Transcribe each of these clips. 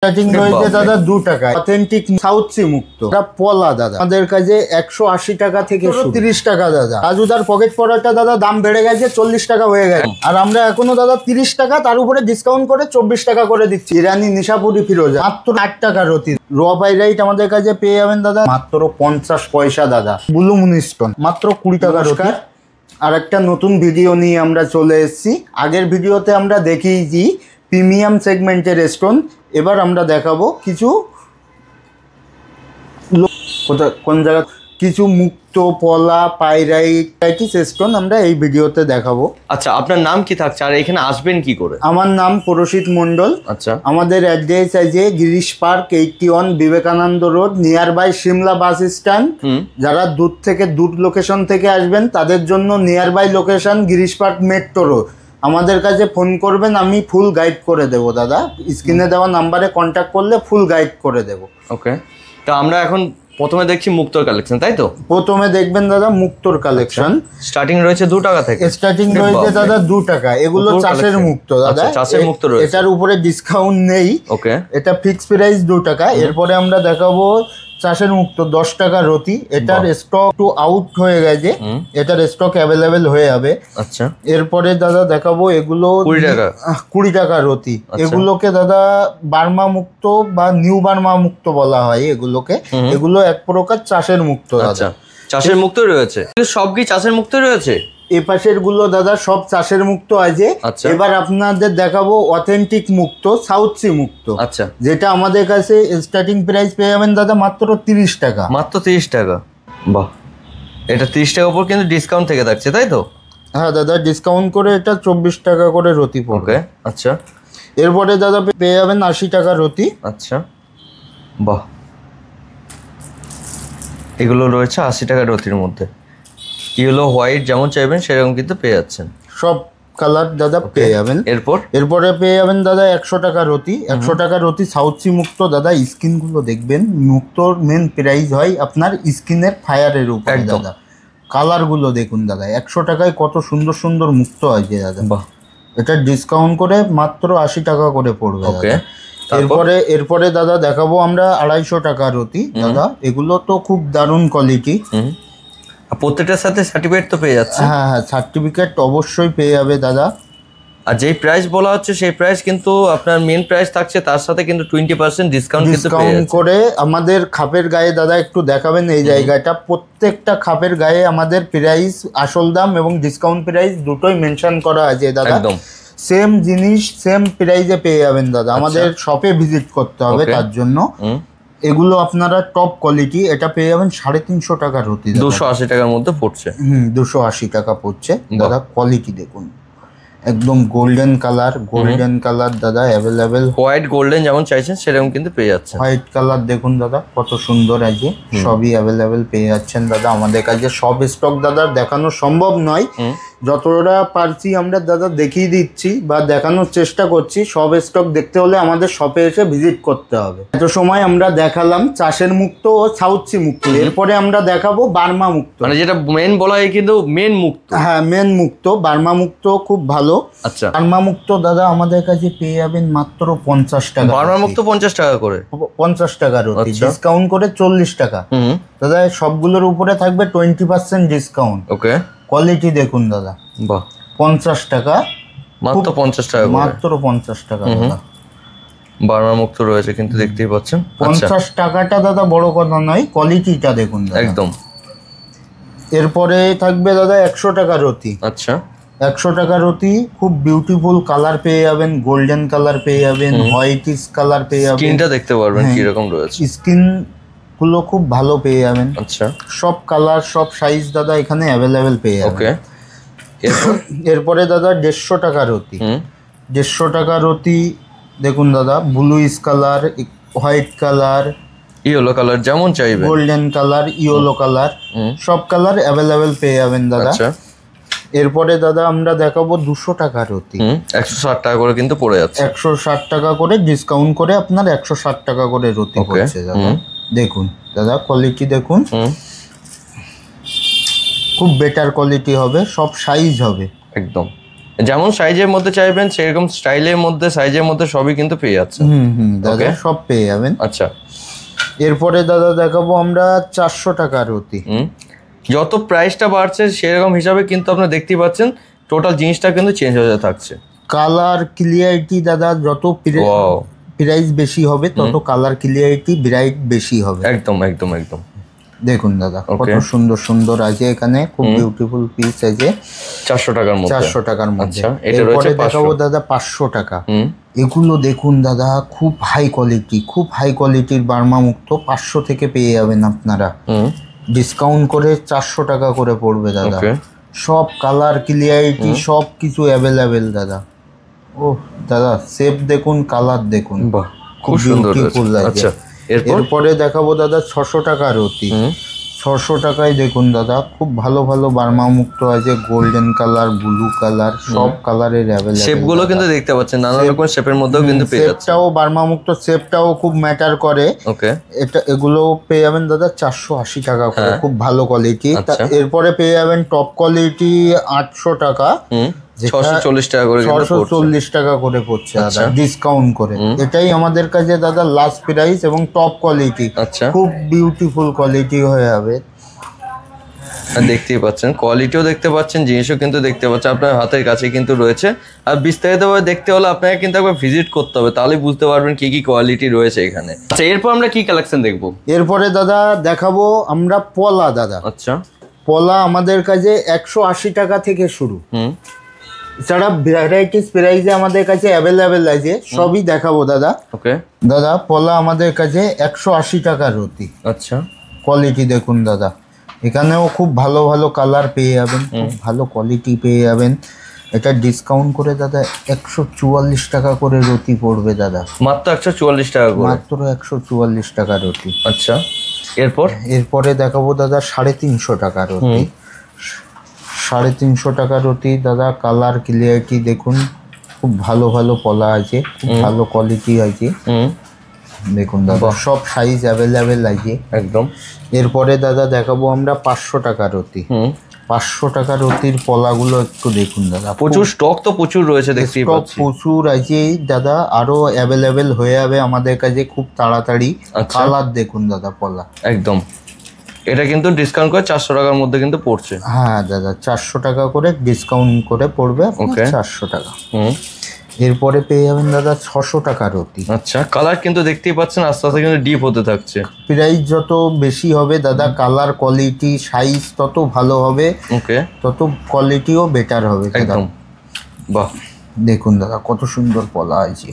Starting রয়েছে দাদা 2 টাকা অথেন্টিক সাউথ সি মুক্ত পলা দাদা আমাদের কাছে 180 টাকা থেকে 30 টাকা দাদা। রাজুদার পকেট পরাটা দাদা দাম বেড়ে গেছে 40 টাকা হয়ে গেছে, আর আমরা এখনো দাদা 30 টাকা তার উপরে ডিসকাউন্ট করে 24 টাকা করে দিচ্ছি। ইরানি নিশাপুরি ফিরোজা মাত্র 8 টাকা রতি। র ফ্রাইড রাইস আমাদের কাছে পেয়ে যাবেন দাদা মাত্র 50 পয়সা দাদা। ব্লু মুনিস্টোন মাত্র 20 টাকা রতি। আর একটা নতুন ভিডিও নিয়ে আমরা চলে এসেছি। আগের ভিডিওতে আমরা দেখিয়েছি প্রিমিয়াম সেগমেন্টের স্টোন, এবার আমরা দেখাবো কিছু কোন জায়গা কিছু মুক্ত পলা পাইরাইটিস স্টোন আমরা এই ভিডিওতে দেখাবো। আচ্ছা, আপনার নাম কি থাকছে আর এখানে আসবেন কি করে? আমার নাম পরশিত মন্ডল। আচ্ছা, আমাদের অ্যাড্রেস আছে Girish park 81 Vivekananda road, nearby Simla bus stand. যারা দূর লোকেশন থেকে আসবেন তাদের জন্য nearby location Girish park metro road. আমাদের কাছে ফোন করবেন, আমি ফুল গাইড করে দেব দাদা। স্ক্রিনে দেওয়া নাম্বারে কন্ট্যাক্ট করলে ফুল গাইড করে দেব। ওকে, তো আমরা এখন প্রথমে দেখছি মুক্তোর কালেকশন, তাই তো? প্রথমে দেখবেন দাদা মুক্তোর কালেকশন। স্টার্টিং রয়েছে 2 টাকা থেকে। স্টার্টিং রয়েছে দাদা 2 টাকা। এগুলো চাষের মুক্ত দাদা, চাষের মুক্ত রয়েছে, এটার উপরে ডিসকাউন্ট নেই। ওকে, এটা ফিক্স প্রাইস 2 টাকা। এরপরে আমরা দেখাবো চাষের মুক্ত 10 টাকা রতি। এটার স্টক টু আউট হয়ে গেছে, এটার স্টক অ্যাভেলেবেল হয়ে যাবে। আচ্ছা, এরপরে দাদা দেখাবো এগুলো 20 টাকা রতি। এগুলোকে দাদা বার্মা মুক্ত বা নিউ বার্মা মুক্ত বলা হয় এগুলোকে। এগুলো এক প্রকার চাষের মুক্ত দাদা। চাষের মুক্ত রয়েছে, সব কি চাষের মুক্ত রয়েছে? এই পাশের গুলো দাদা সব চাষের মুক্ত আছে। এবার আপনাদের দেখাবো অথেন্টিক মুক্ত সাউথ সি মুক্ত। আচ্ছা, যেটা আমাদের কাছে স্টার্টিং প্রাইস পেয়ে যাবেন দাদা মাত্র 30 টাকা। মাত্র 30 টাকা। বাহ, এটা 30 টাকার উপর কিন্তু ডিসকাউন্ট থেকে থাকছে, তাই তো? হ্যাঁ দাদা, ডিসকাউন্ট করে এটা 24 টাকা করে রতি পড়বে। আচ্ছা, এরপরে দাদা পেয়ে যাবেন 80 টাকা রতি। আচ্ছা, বাহ, এগুলো রয়েছে 80 টাকা রতির মধ্যে। ইয়েলো হোয়াইট যেমন চাইবেন সেরকম কিন্তু পেয়ে যাচ্ছেন, সব কালার দাদা পেয়ে যাবেন। এরপরে পেয়ে যাবেন দাদা 100 টাকা রতি। 100 টাকা রতি সাউথ সি মুক্ত দাদা। স্কিনগুলো দেখবেন, মুক্তর মেন প্রাইস হয় আপনার স্কিনের ফায়ারের উপর দাদা। কালারগুলো দেখুন দাদা, 100 টাকায় কত সুন্দর সুন্দর মুক্ত আছে দাদা। এটা ডিসকাউন্ট করে মাত্র 80 টাকা করে পড়বে। এরপরে দাদা দেখাবো আমরা 250 টাকা রতি দাদা। এগুলো তো খুব দারুণ কোয়ালিটি। প্রত্যেকটার সাথে সার্টিফিকেট তো পেয়ে যাচ্ছে। হ্যাঁ হ্যাঁ, সার্টিফিকেট অবশ্যই পেয়ে যাবে দাদা। আর যেই প্রাইস বলা হচ্ছে সেই প্রাইস কিন্তু আপনার মেন প্রাইস থাকছে, তার সাথে কিন্তু 20% ডিসকাউন্ট করে আমাদের খাপের গায়ে দাদা একটু দেখাবেন এই জায়গাটা। প্রত্যেকটা খাপের গায়ে আমাদের প্রাইস, আসল দাম এবং ডিসকাউন্ট প্রাইস দুটোই মেনশন করা আছে দাদা। একদম সেম জিনিস সেম প্রাইসে পেয়ে যাবেন দাদা। আমাদের শপে ভিজিট করতে হবে তার জন্য। এগুলো আপনারা টপ কোয়ালিটি। এটা পেয়ে যাবেন 350 টাকা রতি। 280 টাকার মধ্যে পড়ছে। 280 টাকা পড়ছে দাদা। কোয়ালিটি দেখুন, একদম গোল্ডেন কালার দাদা অ্যাভেলেবেল। হোয়াইট গোল্ডেন যেমন চাইছেন সেরকম কিন্তু পেয়ে যাচ্ছেন। হোয়াইট কালার দেখুন দাদা কত সুন্দর আছে, সবই অ্যাভেলেবেল পেয়ে যাচ্ছেন দাদা। আমাদের কাছে সব স্টক দাদা দেখানো সম্ভব নয়, যতটা পারছি আমরা দাদা দেখিয়ে দিচ্ছি বা দেখানোর চেষ্টা করছি। সব স্টক দেখতে হলে আমাদের শপে এসে ভিজিট করতে হবে। এত সময় আমরা দেখালাম চাষের মুক্ত ও সাউথ সি মুক্ত। এরপরে আমরা দেখাবো বার্মা মুক্ত, মানে যেটা মেন বলা হয় কিন্তু মেন মুক্ত। হ্যাঁ, মেন মুক্ত। বার্মা মুক্ত খুব ভালো। আচ্ছা, বার্মা মুক্ত দাদা আমাদের কাছে পেয়ে যাবেন মাত্র 50 টাকা। বার্মা মুক্ত 50 টাকা করে, 50 টাকা রতি। ডিসকাউন্ট করে 40 টাকা দাদা। সবগুলোর উপরে থাকবে 20% ডিসকাউন্ট। ওকে, কোয়ালিটি দেখুন দাদা। বাহ, 50 টাকা, মাত্র 50 টাকা, মাত্র 50 টাকা দাদা। বার্মা মুক্ত রয়েছে কিন্তু দেখতেই পাচ্ছেন। 50 টাকাটা দাদা বড় কথা নয়, কোয়ালিটিটা দেখুন একদম। এরপরে থাকবে দাদা 100 টাকা রতি। আচ্ছা, 100 টাকা রতি। খুব বিউটিফুল কালার পেয়ে যাবেন, গোল্ডেন কালার পেয়ে যাবেন, হোয়াইটিশ কালার পেয়ে যাবেন। স্কিনটা দেখতে পারবেন কি রকম রয়েছে। স্কিন গুলো খুব ভালো পেয়ে যাবেন। আচ্ছা, সব কালার সব সাইজ দাদা এখানে অ্যাভেলেবেল পেয়ে যাবেন। ওকে, এরপরে দাদা 150 টাকা রতি। 150 টাকা রতি দেখুন দাদা। Blue colour, white colour, yellow colour যেমন চাইবে, গোল্ডেন কালার, ইয়েলো কালার, সব কালার অ্যাভেলেবেল পেয়ে যাবেন দাদা। এরপরে দাদা আমরা দেখাবো 200 টাকা রতি। 160 টাকা করে কিন্তু পড়ে যাচ্ছে। 160 টাকা করে ডিসকাউন্ট করে আপনার 160 টাকা করে রতি পড়ছে দাদা। দেখুন দাদা কোয়ালিটি দেখুন, খুব বেটার কোয়ালিটি হবে, সব সাইজ হবে একদম। যেমন সাইজের মধ্যে চাইবেন সেরকম স্টাইলের মধ্যে সাইজের মধ্যে সবই কিন্তু পেয়ে যাচ্ছে। দাদা সব পেয়ে যাবেন। আচ্ছা, এরপরে দাদা দেখাবো আমরা 400 টাকার রতি। যত প্রাইসটা বাড়ছে সেরকম হিসাবে কিন্তু আপনারা দেখতেই পাচ্ছেন টোটাল জিনিসটা কিন্তু চেঞ্জ হয়ে থাকছে। কালার ক্লিয়ারিটি দাদা যত প্রাইস বেশি হবে তত কালার ক্লিয়ারিটি ব্রাইট বেশি হবে। একদম একদম একদম। দেখুন দাদা কত সুন্দর সুন্দর আছে, এখানে খুব বিউটিফুল পিস আছে 400 টাকার মধ্যে। 400 টাকার মধ্যে। এরপরে দেখাবো দাদা 500 টাকা। এগুলো দেখুন দাদা খুব হাই কোয়ালিটি, খুব হাই কোয়ালিটির বার্মা মুক্ত 500 থেকে পেয়ে যাবেন আপনারা। ডিসকাউন্ট করে 400 টাকা করে পড়বে দাদা। সব কালার ক্লিয়ারিটি সব কিছু অ্যাভেলেবেল দাদা। ও দাদা শেপ দেখুন, কালার দেখুন, খুব সুন্দর। আচ্ছা, এরপরে দেখাবো দাদা 600 টাকার রতি। 600 টাকায় দেখুন দাদা খুব ভালো ভালো বার্মা মুক্ত আছে, গোল্ডেন কালার, ব্লু কালার, সব কালারের অ্যাভেলেবল। শেপগুলো কিন্তু দেখতে পাচ্ছেন নানা রকম শেপের মধ্যেও কিন্তু পেয়ে যাচ্ছে। শেপটাও বার্মা মুক্ত শেপটাও খুব ম্যাটার করে। ওকে, এগুলো পেয়ে যাবেন দাদা 480 টাকা করে, খুব ভালো কোয়ালিটি। এরপরে পেয়ে যাবেন টপ কোয়ালিটি 800 টাকা, 640 টাকা করে 640 টাকা করে পড়ছে দাদা ডিসকাউন্ট করে। এটাই আমাদের কাছে দাদা লাস্ট প্রাইস এবং টপ কোয়ালিটি। আচ্ছা, খুব বিউটিফুল কোয়ালিটি হয়ে যাবে। দেখতেই পাচ্ছেন কোয়ালিটিও দেখতে পাচ্ছেন, জিনিসও কিন্তু দেখতে পাচ্ছেন, আপনার হাতের কাছে কিন্তু রয়েছে। আর বিস্তারিতভাবে দেখতে হলে আপনাকে কিন্তু একবার ভিজিট করতে হবে, তাহলে বুঝতে পারবেন কি কি কোয়ালিটি রয়েছে এখানে। আচ্ছা, এরপর আমরা কি কালেকশন দেখবো? এরপরে দাদা দেখাবো আমরা পলা দাদা। আচ্ছা, পলা আমাদের কাছে 180 টাকা থেকে শুরু। এছাড়া ভ্যারাইটিস প্রাইসে আমাদের কাছে অ্যাভেলেবেল আছে, সবই দেখাবো দাদা। ওকে দাদা পলা আমাদের কাছে 180 টাকার রতি। আচ্ছা, কোয়ালিটি দেখুন দাদা, এখানেও খুব ভালো ভালো কালার পেয়ে যাবেন, খুব ভালো কোয়ালিটি পেয়ে যাবেন। এটা ডিসকাউন্ট করে দাদা 144 টাকা করে রতি পড়বে দাদা। মাত্র 144 টাকা করে, মাত্র 144 টাকা রতি। আচ্ছা, এরপরে দেখাবো দাদা 350 টাকা রতি। 350 টাকা রতি দাদা। কালার ক্লিয়ারিটি দেখুন, খুব ভালো ভালো পলা আছে, খুব ভালো কোয়ালিটি আছে। দেখুন দাদা সব সাইজ অ্যাভেলেবেল আছে একদম। এরপরে দাদা দেখাবো আমরা 500 টাকা রতি। 500 টাকা রতির পলাগুলো একটু দেখুন দাদা, প্রচুর স্টক তো প্রচুর রয়েছে, দেখতেই পাচ্ছি প্রচুর আছে দাদা, আরো অ্যাভেলেবেল হয়ে যাবে আমাদের কাছে খুব তাড়াতাড়ি। কালার দেখুন দাদা পলা একদম। এটা কিন্তু ডিসকাউন্ট করে 400 টাকার মধ্যে কিন্তু পড়ছে। হ্যাঁ দাদা 400 টাকা করে ডিসকাউন্ট করে পড়বে 400 টাকা। এরপরে পেয়ে যাবেন দাদা 600 টাকা রতি। আচ্ছা, কালার কিন্তু দেখতেই পাচ্ছেন আস্তে আস্তে কিন্তু ডিপ হতে থাকছে। প্রাইস যত বেশি হবে দাদা কালার কোয়ালিটি সাইজ তত ভালো হবে, ওকে, তত কোয়ালিটিও বেটার হবে একদম। বাহ, দেখুন দাদা কত সুন্দর পলা আছে,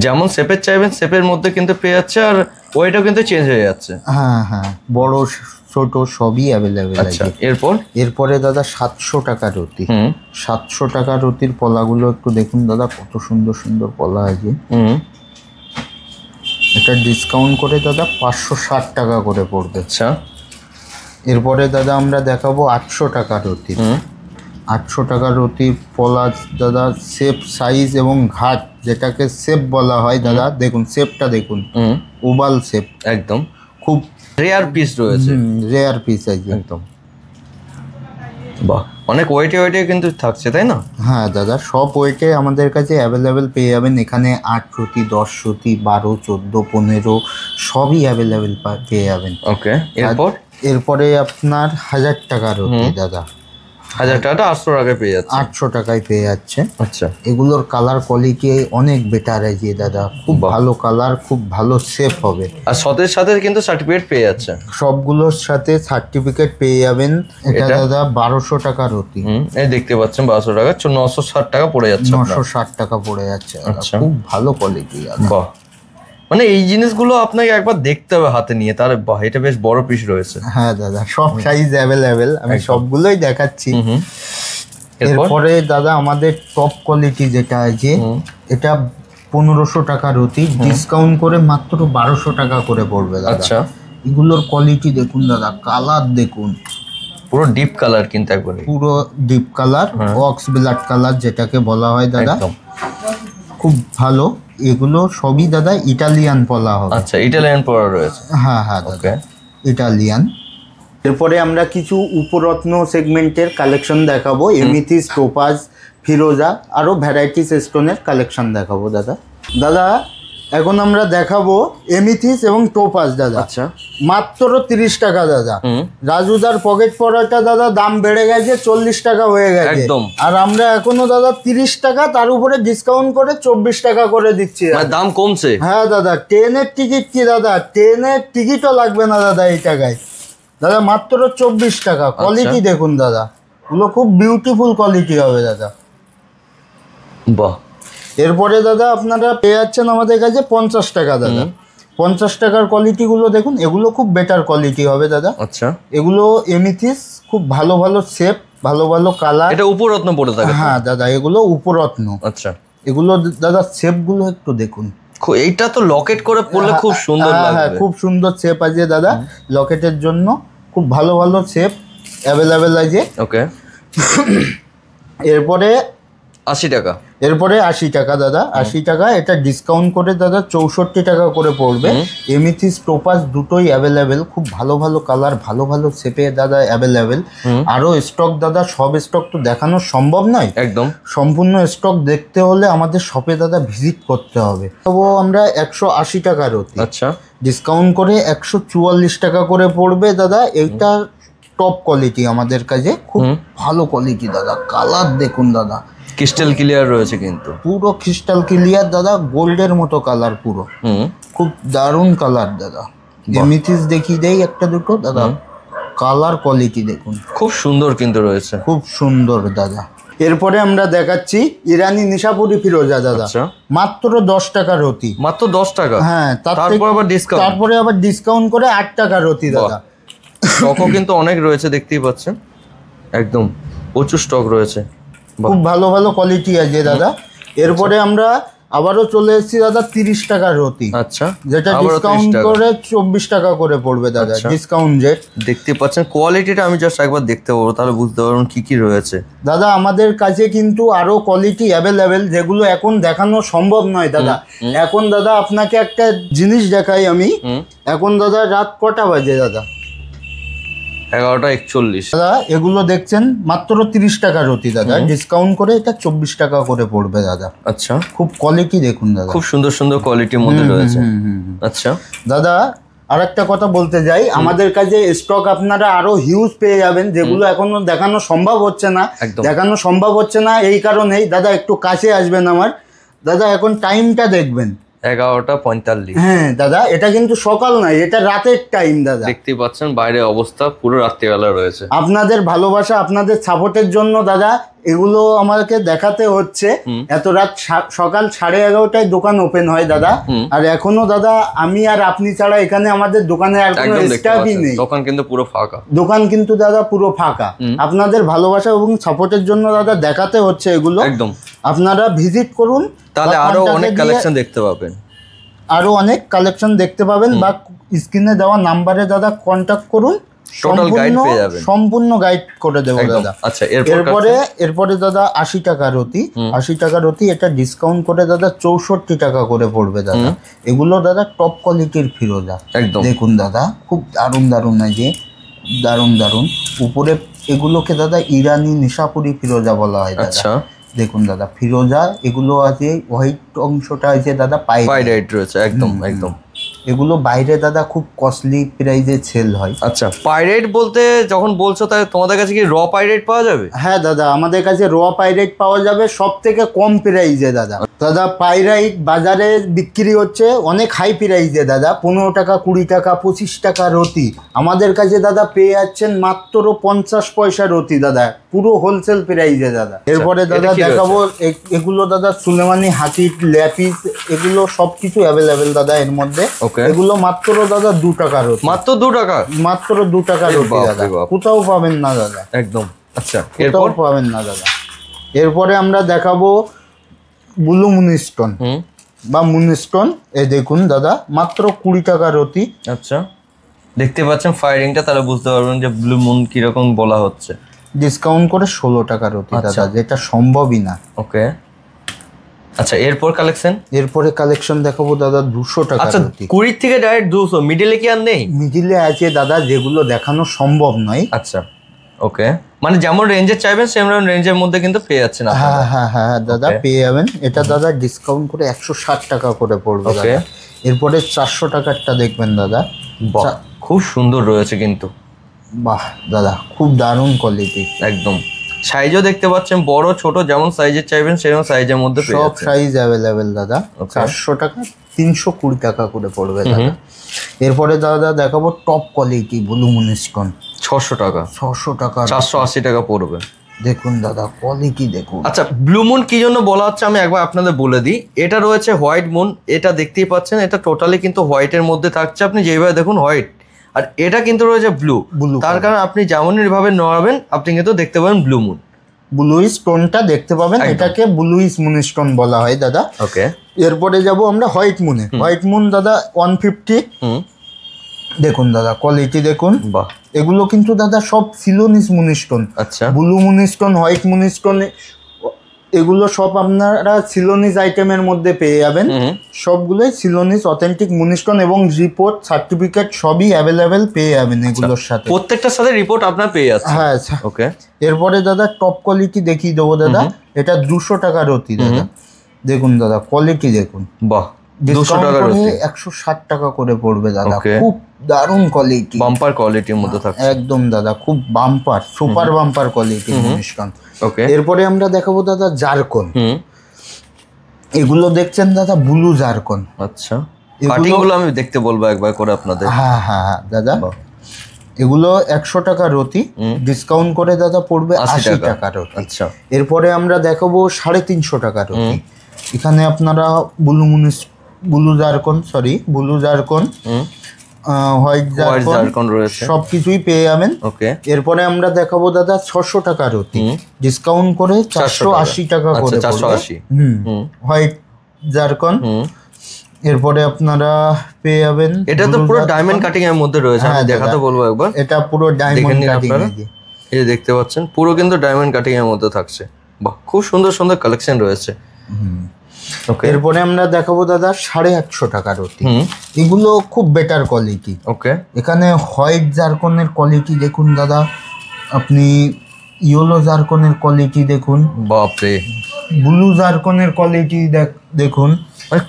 যেমন শেপের চাইবেন শেপের মধ্যে কিন্তু পেয়ে যাচ্ছে, আর ওয়েটও কিন্তু চেঞ্জ হয়ে যাচ্ছে। হ্যাঁ হ্যাঁ, বড় ছোট সবই অ্যাভেলেবেল আছে। এরপরে দাদা 700 টাকা রতি। 700 টাকা রতির পলাগুলো একটু দেখুন দাদা, কত সুন্দর সুন্দর পলা আছে। এটা ডিসকাউন্ট করে দাদা 560 টাকা করে পড়বে। আচ্ছা, এরপরে দাদা আমরা দেখাবো 800 টাকা রতি। 800 টাকা রতি পলা দাদা, শেপ সাইজ এবং ঘাট যেটাকে শেপ বলা হয় দাদা, দেখুন শেপটা দেখুন, ওভাল শেপ একদম, খুব রেয়ার পিস রয়েছে, রেয়ার পিস আছে একদম। বাহ, অনেক ওয়েটে কিন্তু থাকছে তাই না? হ্যাঁ দাদা সব ওয়েটে আমাদের কাছে অ্যাভেলেবেল পেয়ে যাবেন। এখানে 8 রতি, 10 রতি, 12, 14, 15 সবই অ্যাভেলেবেল পেয়ে যাবেন। ওকে, এরপরে আপনার 1000 টাকা রতি দাদা। 1000 টাকাটা 800 টাকায় পেয়ে যাচ্ছে। 800 টাকায় পেয়ে যাচ্ছে। আচ্ছা, এগুলোর কালার কোয়ালিটি অনেক বেটার আছে দাদা, খুব ভালো কালার, খুব ভালো শেপ হবে। আর সাথে সাথে কিন্তু সার্টিফিকেট পেয়ে যাচ্ছে, সবগুলোর সাথে সার্টিফিকেট পেয়ে যাবেন। এটা দাদা 1200 টাকা রতি। এই দেখতে পাচ্ছেন 1200 টাকা, 960 টাকা পড়ে যাচ্ছে। 960 টাকা পড়ে যাচ্ছে। আচ্ছা, খুব ভালো কোয়ালিটি। বাহ, মানে এই জিনিসগুলো আপনাকে একবার দেখতে হবে হাতে নিয়ে, তার বাহ, এটা বেশ বড় পিস রয়েছে। হ্যাঁ দাদা সব সাইজ অ্যাভেলেবেল, আমি সবগুলোই দেখাচ্ছি। এরপরে দাদা আমাদের টপ কোয়ালিটি যেটা আছে, এটা 1500 টাকা রতি, ডিসকাউন্ট করে মাত্র 1200 টাকা করে পড়বে দাদা। আচ্ছা, এগুলোর কোয়ালিটি দেখুন দাদা, কালার দেখুন, পুরো ডিপ কালার কিন্তু একবারে, পুরো deep colour, ox blood colour যেটাকে বলা হয় দাদা, খুব ভালো। এগুলো সবই দাদা ইটালিয়ান পলা হবে। আচ্ছা, ইটালিয়ান পলা রয়েছে। হ্যাঁ হ্যাঁ দাদা, ইটালিয়ান। এরপরে আমরা কিছু উপরত্ন সেগমেন্টের কালেকশন দেখাবো, এমিথিস, টোপাজ, ফিরোজা, আরো ভ্যারাইটিস স্টোনের কালেকশন দেখাবো দাদা। দাদা এখন আমরা দেখাবো এমিথিস এবং টোপাজ দাদা। আচ্ছা, মাত্র 30 টাকা দাদা। রাজুদার পকেট পরাটা দাদা দাম বেড়ে গেছে, 40 টাকা হয়ে গেছে একদম। আর আমরা এখনো দাদা 30 টাকা, তার উপরে ডিসকাউন্ট করে 24 টাকা করে দিচ্ছি। দাম কমছে। হ্যাঁ দাদা, ট্রেনের টিকিট কি দাদা, ট্রেনের টিকিটও লাগবে না দাদা এই টাকায় দাদা, মাত্র 24 টাকা। কোয়ালিটি দেখুন দাদা, ওগুলো খুব বিউটিফুল কোয়ালিটি হবে দাদা। বাহ। এরপরে দাদা আপনারা পেয়ে যাচ্ছেন আমাদের কাছে 50 টাকা দাদা। 50 টাকার কোয়ালিটিগুলো দেখুন, এগুলো খুব বেটার কোয়ালিটি হবে দাদা। আচ্ছা, এগুলো এমিথিস, খুব ভালো ভালো শেপ, ভালো ভালো কালার। এটা উপরত্ন পড়ে থাকে? হ্যাঁ দাদা, এগুলো উপরত্ন। আচ্ছা, এগুলো দাদা শেপগুলো একটু দেখুন, এইটা তো লকেট করে পড়লে খুব সুন্দর লাগবে। হ্যাঁ, খুব সুন্দর শেপ আছে দাদা লকেটের জন্য, খুব ভালো ভালো শেপ অ্যাভেলেবেল আছে। ওকে। এরপরে 80 টাকা। এরপরে 80 টাকা দাদা, 80 টাকা। এটা ডিসকাউন্ট করে দাদা 64 টাকা করে পড়বে। এমিথিস, টোপাজ দুটোই অ্যাভেলেবেল, খুব ভালো ভালো কালার, ভালো ভালো শেপে দাদা অ্যাভেলেবেল। আরো স্টক দাদা, সব স্টক তো দেখানো সম্ভব নয় একদম। সম্পূর্ণ স্টক দেখতে হলে আমাদের শপে দাদা ভিজিট করতে হবে। তবু আমরা 180 টাকা রতি, আচ্ছা, ডিসকাউন্ট করে 144 টাকা করে পড়বে দাদা। এইটা টপ কোয়ালিটি আমাদের কাছে, খুব ভালো কোয়ালিটি দাদা। কালার দেখুন দাদা, ক্রিস্টাল ক্লিয়ার রয়েছে কিন্তু, পুরো ক্রিস্টাল ক্লিয়ার দাদা, গোল্ডের মতো কালার পুরো, খুব দারুণ কালার দাদা। এমিথিস দেখিয়ে দেই একটা দুটো দাদা, কালার কোয়ালিটি দেখুন, খুব সুন্দর কিন্তু রয়েছে, খুব সুন্দর দাদা। এরপরে আমরা দেখাচ্ছি ইরানি নিশাপুরি ফিরোজা দাদা, মাত্র 10 টাকা রতি। মাত্র 10 টাকা? হ্যাঁ, তারপর আবার ডিসকাউন্ট, তারপরে আবার ডিসকাউন্ট করে 8 টাকা রতি দাদা। স্টকও কিন্তু অনেক রয়েছে, দেখতেই পাচ্ছেন, একদম প্রচুর স্টক রয়েছে, খুব ভালো ভালো কোয়ালিটি আছে দাদা। এরপরে আমরা আবারও চলে এসেছি দাদা 30 টাকা রতি। আচ্ছা, যেটা ডিসকাউন্ট করে 24 টাকা করে পড়বে দাদা, ডিসকাউন্ট রেট। দেখতে পাচ্ছেন কোয়ালিটিটা, আমি জাস্ট একবার দেখতে পাবো, তাহলে বুঝতে পারবেন কি কি রয়েছে দাদা। আমাদের কাছে কিন্তু আরো কোয়ালিটি অ্যাভেলেবেল, যেগুলো এখন দেখানো সম্ভব নয় দাদা। এখন দাদা আপনাকে একটা জিনিস দেখাই আমি। এখন দাদা রাত কটা বাজে দাদা? 11:41 দাদা। এগুলো দেখছেন মাত্র 30 টাকা রতি দাদা, ডিসকাউন্ট করে এটা 24 টাকা করে পড়বে দাদা। আচ্ছা, খুব কোয়ালিটি দেখুন দাদা, খুব সুন্দর সুন্দর কোয়ালিটির মধ্যে রয়েছে। আচ্ছা দাদা, আর একটা কথা বলতে যাই, আমাদের কাছে স্টক আপনারা আরো হিউজ পেয়ে যাবেন, যেগুলো এখনো দেখানো সম্ভব হচ্ছে না। দেখানো সম্ভব হচ্ছে না এই কারণেই দাদা, একটু কাছে আসবেন আমার দাদা। এখন টাইমটা দেখবেন, 11:45। হ্যাঁ দাদা, এটা কিন্তু সকাল নয়, এটা রাতের টাইম দাদা। দেখতেই পাচ্ছেন বাইরে অবস্থা, পুরো রাত্রিবেলা রয়েছে। আপনাদের ভালোবাসা, আপনাদের সাপোর্টের জন্য দাদা এগুলো আমাকে দেখাতে হচ্ছে। এত রাত, সকাল 11:30টায় দোকান ওপেন হয় দাদা। আর এখনো দাদা আমি আর আপনি ছাড়া এখানে আমাদের দোকানে আর কোনো স্টাফই নেই। দোকান কিন্তু পুরো ফাঁকা। দোকান কিন্তু দাদা পুরো ফাঁকা। আপনাদের ভালোবাসা এবং সাপোর্টের জন্য দাদা দেখাতে হচ্ছে এগুলো। একদম, আপনারা ভিজিট করুন, তাহলে আরো অনেক কালেকশন দেখতে পাবেন, আরো অনেক কালেকশন দেখতে পাবেন। বা স্ক্রিনে দেওয়া নাম্বারে দাদা কন্ট্যাক্ট করুন, টোটাল গাইড পেয়ে যাবেন, সম্পূর্ণ গাইড করে দেবো দাদা। আচ্ছা, এরপরে দাদা 80 টাকা রতি। 80 টাকা রতি, এটা ডিসকাউন্ট করে দাদা 64 টাকা করে পড়বে দাদা। এগুলো দাদা টপ কোয়ালিটির ফিরোজা, একদম দেখুন দাদা, খুব দারুণ দারুণ আছে, দারুণ দারুণ। উপরে এগুলোকে দাদা ইরানি নিশাপুরি ফিরোজা বলা হয় দাদা। আচ্ছা, দেখুন দাদা, ফিরোজা এগুলো আছে, হোয়াইট অংশটা আছে দাদা পাইরাইট রয়েছে, একদম একদম। এগুলো বাইরে দাদা খুব কস্টলি প্রাইসে সেল হয়। আচ্ছা, পাইরাইট বলতে যখন বলছো, তাহলে তোমাদের কাছে কি র পাইরাইট পাওয়া যাবে? হ্যাঁ দাদা, আমাদের কাছে র পাইরাইট পাওয়া যাবে সব থেকে কম প্রাইসে দাদা। দাদা পাইরাইট বাজারে বিক্রি হচ্ছে অনেক হাই প্রাইসে দাদা, 15 টাকা, 20 টাকা, 25 টাকা রতি। আমাদের কাছে দাদা পেয়ে যাচ্ছেন মাত্র 50 পয়সা রতি দাদা, পুরো হোলসেল প্রাইসে দাদা। এরপরে দাদা দেখাবো এগুলো দাদা সুলেমানি হাতির ল্যাপিস, এগুলো সবকিছু অ্যাভেলেবেল দাদা এর মধ্যে। এগুলো মাত্র দাদা 2 টাকা রতি। মাত্র 2 টাকা? মাত্র 2 টাকা রতি দাদা, কোথাও পাবেন না দাদা, একদম। আচ্ছা, কোথাও পাবেন না দাদা। এরপরে আমরা দেখাবো ব্লু মুনস্টোন বা মুনস্টোন। এই দেখুন দাদা, মাত্র 20 টাকা রতি। আচ্ছা, দেখতে পাচ্ছেন ফায়ারিংটা, তাহলে বুঝতে পারবেন যে ব্লু মুন কিরকম বলা হচ্ছে। ডিসকাউন্ট করে 16 টাকা রতি দাদা, যেটা সম্ভবই না। ওকে, আচ্ছা এরপর কালেকশন, এরপরে কালেকশন দেখাবো দাদা 200 টাকা। আচ্ছা 20 থেকে ডাইরেক্ট 200, মিডিলে কি আর নেই? মিডিলে আছে দাদা, যেগুলো দেখানো সম্ভব নয়। আচ্ছা ওকে, মানে যেমন রেঞ্জের চাইবেন সেম রেঞ্জের মধ্যে কিন্তু পেয়ে যাচ্ছেন আপনারা। হ্যাঁ হ্যাঁ হ্যাঁ দাদা পেয়ে যাবেন। এটা দাদা ডিসকাউন্ট করে 160 টাকা করে পড়বে দাদা। এরপরে 400 টাকারটা দেখবেন দাদা, খুব সুন্দর রয়েছে কিন্তু। বাহ দাদা খুব দারুণ কোয়ালিটি একদম। সাইজও দেখতে পাচ্ছেন, বড় ছোট যেমন সাইজের চাইবেন সেরকম সাইজের মধ্যে সব সাইজ অ্যাভেলেবেল দাদা। 400 টাকা 320 টাকা করে পড়বে দাদা। এরপরে দাদা দেখাবো টপ কোয়ালিটি ব্লু মুনিস্কন, 600 টাকা। 600 টাকা 480 টাকা পড়বে। দেখুন দাদা কোয়ালিটি দেখুন। আচ্ছা ব্লু মুন কি জন্য বলা হচ্ছে আমি একবার আপনাদের বলে দিই। এটা রয়েছে হোয়াইট মুন, এটা দেখতেই পাচ্ছেন, এটা টোটালি কিন্তু হোয়াইটের মধ্যে থাকছে, আপনি যেভাবে দেখুন হোয়াইট, আর এটা কিন্তু রয়েছে ব্লু। তার কারণ আপনি যেমনই ভাবে নড়াবেন আপনি কিন্তু দেখতে পাবেন ব্লু মুন, ব্লু স্টোনটা দেখতে পাবেন, এটাকে ব্লু মুনস্টোন বলা হয় দাদা। ওকে এরপরে যাব আমরা হোয়াইট মুনে। হোয়াইট মুন দাদা 150। দেখুন দাদা কোয়ালিটি দেখুন। বাহ, এগুলো কিন্তু দাদা সব সিলোনিস মুনস্টোন। আচ্ছা ব্লু মুনস্টোন, হোয়াইট মুনস্টোন, এগুলো সব আপনারা সিলোনিস আইটেমের মধ্যে পেয়ে যাবেন। সবগুলোই সিলোনিস অথেন্টিক মুনস্টোন এবং রিপোর্ট সার্টিফিকেট সবই অ্যাভেলেবেল পেয়ে যাবেন এগুলোর সাথে। প্রত্যেকটার সাথে রিপোর্ট আপনার পেয়ে যাচ্ছে। হ্যাঁ ওকে। এরপরে দাদা টপ কোয়ালিটি দেখিয়ে দেবো দাদা। এটা 200 টাকা রতি দাদা। দেখুন দাদা কোয়ালিটি দেখুন। বাহ, 200 টাকা করে 160 টাকা করে পড়বে দাদা। খুব দারুণ কোয়ালিটি, বাম্পার কোয়ালিটির মধ্যে থাকছে একদম দাদা, খুব বাম্পার, সুপার বাম্পার কোয়ালিটি মুনিস্কন। ওকে। এরপরে আমরা দেখাবো দাদা জারকন। এগুলো দেখছেন দাদা ব্লু জারকন। আচ্ছা, কাটিং গুলো আমি দেখতে বলবো একবার করে আপনাদের। হ্যাঁ হ্যাঁ হ্যাঁ দাদা, এগুলো 100 টাকা রতি, ডিসকাউন্ট করে দাদা পড়বে 80 টাকা রতি। আচ্ছা। এরপরে আমরা দেখাবো 350 টাকা রতি। এখানে আপনারা ব্লু জারকন, হোয়াইট জারকন রয়েছে, সবকিছুই পেয়ে যাবেন। ওকে। এরপরে আমরা দেখাবো দাদা 600 টাকা রতি, ডিসকাউন্ট করে 480 টাকা করে। 480। White zircon. এরপরে আপনারা পেয়ে যাবেন, এটা তো পুরো ডায়মন্ড কাটিং এর মধ্যে রয়েছে, আমি দেখাতে বলবো একবার। এটা পুরো ডায়মন্ড কাটিং, এই যে দেখতে পাচ্ছেন পুরো কিন্তু ডায়মন্ড কাটিং এর মধ্যে থাকছে। বাহ, খুব সুন্দর সুন্দর কালেকশন রয়েছে। ওকে। এরপরে আমরা দেখাবো দাদা 850 টাকা রতি। এগুলো খুব বেটার কোয়ালিটি। ওকে। এখানে হোয়াইট জারকনের কোয়ালিটি দেখুন দাদা, আপনি ইয়েলো জারকনের কোয়ালিটি দেখুন, বাপরে, ব্লু জারকনের কোয়ালিটি দেখুন,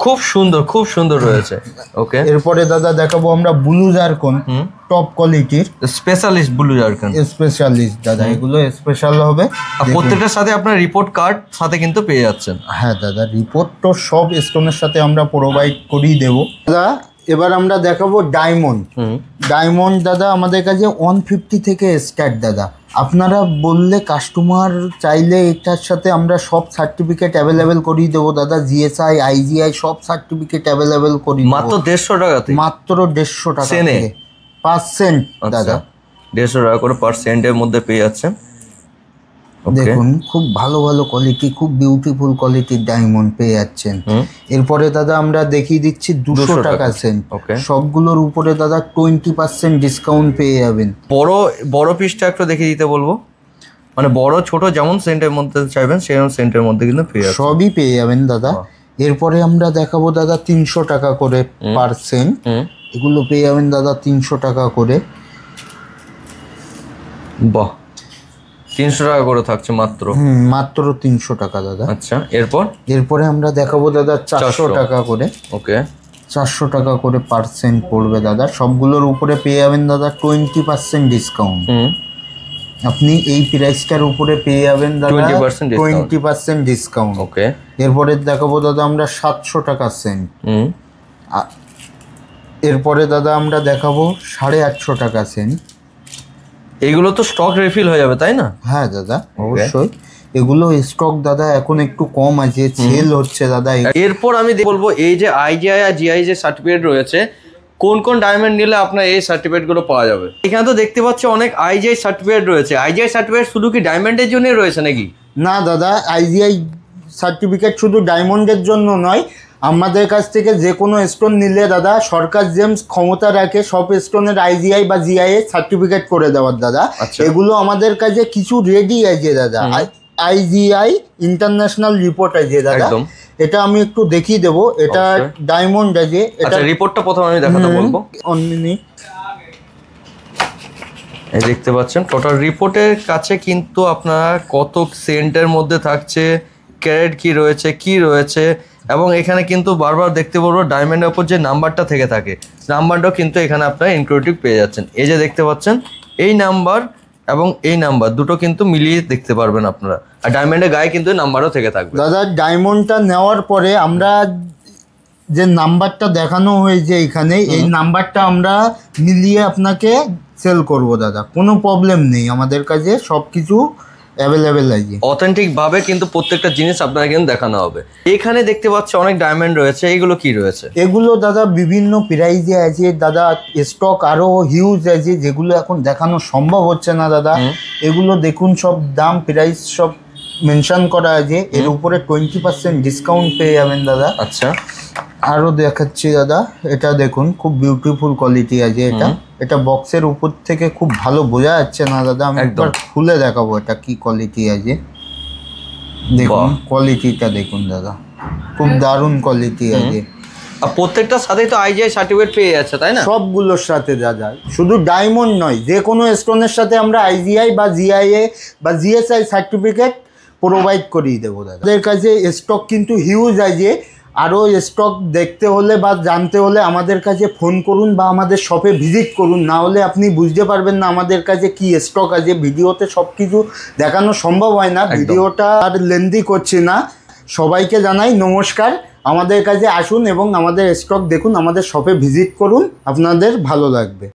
খুব সুন্দর, খুব সুন্দর রয়েছে। ওকে। এরপরে দাদা দেখাবো আমরা ব্লু জারকন, টপ কোয়ালিটির স্পেশালিস্ট ব্লু জারকন, স্পেশালিস্ট দাদা। এগুলো স্পেশাল হবে, আর প্রত্যেকটার সাথে আপনার রিপোর্ট কার্ড সাথে কিন্তু পেয়ে যাচ্ছেন। হ্যাঁ দাদা, রিপোর্ট তো সব স্টোনের সাথে আমরা প্রোভাইড করেই দেবো দাদা। এবার আমরা দেখাবো ডায়মন্ড। ডায়মন্ড দাদা আমাদের কাছে 150 থেকে স্টার্ট দাদা। আপনারা বললে, কাস্টমার চাইলে এটার সাথে আমরা সব সার্টিফিকেট অ্যাভেলেবেল করিয়ে দেবো দাদা। জিএসআই, আইজিআই সব সার্টিফিকেট অ্যাভেলেবেল করি মাত্র 150 টাকাতে। মাত্র 150 টাকা থেকে %। দাদা 150 টাকা করে %এর মধ্যে পেয়ে যাচ্ছেন। দেখুন খুব ভালো ভালো কোয়ালিটি, খুব বিউটিফুল কোয়ালিটির ডায়মন্ড পেয়ে যাচ্ছেন। এরপরে দাদা আমরা দেখিয়ে দিচ্ছি 200 টাকা সেন্ট। সবগুলোর উপরে দাদা 20% ডিসকাউন্ট পেয়ে যাবেন। বড় পিসটা একটু দেখিয়ে দিতে বলবো, মানে বড় ছোট যেমন সেন্টের মধ্যে চাইবেন সেরকম সেন্টের মধ্যে কিন্তু পেয়ে যাবেন, সবই পেয়ে যাবেন দাদা। এরপরে আমরা দেখাবো দাদা 300 টাকা করে %। এগুলো পেয়ে যাবেন দাদা 300 টাকা করে। বাহ, 300 টাকা করে থাকছে মাত্র। মাত্র 300 টাকা দাদা। আচ্ছা। এরপরে আমরা দেখাবো দাদা 400 টাকা করে। ওকে। 400 টাকা করে % পড়বে দাদা। সবগুলোর উপরে পেয়ে যাবেন দাদা 20% ডিসকাউন্ট। আপনি এই প্রাইসটার উপরে পেয়ে যাবেন দাদা 20% ডিসকাউন্ট। ওকে। এরপরে দেখাবো দাদা আমরা 700 টাকা সেন্ট। এরপরে দাদা আমরা দেখাবো 850 টাকা সেন্ট। এইগুলো তো স্টক রিফিল হয়ে যাবে তাই না? হ্যাঁ দাদা অবশ্যই, এগুলো স্টক দাদা এখন একটু কম আছে, সেল হচ্ছে দাদা। এরপর আমি বলবো এই যে আইজিআই আর জিআই যে সার্টিফিকেট রয়েছে, কোন কোন ডায়মন্ড নিলে আপনার এই সার্টিফিকেটগুলো পাওয়া যাবে? এখানে তো দেখতে পাচ্ছি অনেক আইজিআই সার্টিফিকেট রয়েছে। আইজিআই সার্টিফিকেট শুধু কি ডায়মন্ডের জন্যই রয়েছে নাকি? না দাদা, আইজিআই সার্টিফিকেট শুধু ডায়মন্ডের জন্য নয়, আমাদের কাছ থেকে যে কোনো স্টোন নিলে দাদা সরকার জেমস ক্ষমতা রাখে সব স্টোনের আইজিআই বা জিআই সার্টিফিকেট করে দেওয়ার দাদা। এগুলো আমাদের কাছে কিছু রেডি আছে দাদা। IGI ইন্টারন্যাশনাল রিপোর্ট আছে দাদা, একদম। এটা আমি একটু দেখিয়ে দেবো। এটা অবশ্যই। ডায়মন্ড আছে, এটা আচ্ছা রিপোর্টটা প্রথমে আমি দেখাতে বলবো। On minute. এই দেখতে পাচ্ছেন টোটাল রিপোর্টের কাছে কিন্তু আপনারা কত সেন্টের মধ্যে থাকছে, ক্যারেট কি রয়েছে এবং এখানে কিন্তু বারবার দেখতে পারবো ডায়মন্ডের উপর যে নাম্বারটা থেকে থাকে, নাম্বারটাও কিন্তু এখানে আপনারা ইনক্লুডিভ পেয়ে যাচ্ছেন। এই যে দেখতে পাচ্ছেন এই নাম্বার এবং এই নাম্বার দুটো কিন্তু মিলিয়ে দেখতে পারবেন আপনারা, আর ডায়মন্ডের গায়ে কিন্তু নাম্বারও থেকে থাকবে। দাদা ডায়মন্ডটা নেওয়ার পরে আমরা যে নাম্বারটা দেখানো হয়েছে এখানে, এই নাম্বারটা আমরা মিলিয়ে আপনাকে সেল করব দাদা, কোনো প্রবলেম নেই, আমাদের কাছে সব কিছু অ্যাভেলেবেল আছে। অথেন্টিক ভাবে কিন্তু প্রত্যেকটা জিনিস আপনারা কিন্তু দেখানো হবে। এখানে দেখতে পাচ্ছি অনেক ডায়মন্ড রয়েছে, এইগুলো কি রয়েছে? এগুলো দাদা বিভিন্ন প্রাইজে আছে দাদা, স্টক আরো হিউজ আছে, যেগুলো এখন দেখানো সম্ভব হচ্ছে না দাদা। এগুলো দেখুন সব দাম প্রাইস সব মেনশন করা আছে, এর উপরে 20% ডিসকাউন্ট পেয়ে যাবেন দাদা। আচ্ছা আরো দেখাচ্ছি দাদা, এটা দেখুন খুব বিউটিফুল কোয়ালিটি আছে। এটা বক্সের উপর থেকে খুব ভালো বোঝা যাচ্ছে না দাদা, আমি একবার খুলে দেখাবো এটা কি কোয়ালিটি আছে। দেখুন কোয়ালিটিটা দেখুন দাদা, খুব দারুণ কোয়ালিটি আছে। আর প্রত্যেকটার সাথেই তো IGI সার্টিফিকেট পেয়ে যাচ্ছে তাই না? সবগুলোর সাথে দাদা, শুধু ডায়মন্ড নয়, যে কোনো স্টোনের সাথে আমরা IGI বা GIA বা GSI সার্টিফিকেট প্রোভাইড করিয়ে দেবো দাদা। আমাদের কাছে স্টক কিন্তু হিউজ আছে, আরও স্টক দেখতে হলে বা জানতে হলে আমাদের কাছে ফোন করুন বা আমাদের শপে ভিজিট করুন, না হলে আপনি বুঝতে পারবেন না আমাদের কাছে কি স্টক আছে। ভিডিওতে সব কিছু দেখানো সম্ভব হয় না, ভিডিওটা আর লেন্দি করছি না। সবাইকে জানাই নমস্কার, আমাদের কাছে আসুন এবং আমাদের স্টক দেখুন, আমাদের শপে ভিজিট করুন, আপনাদের ভালো লাগবে।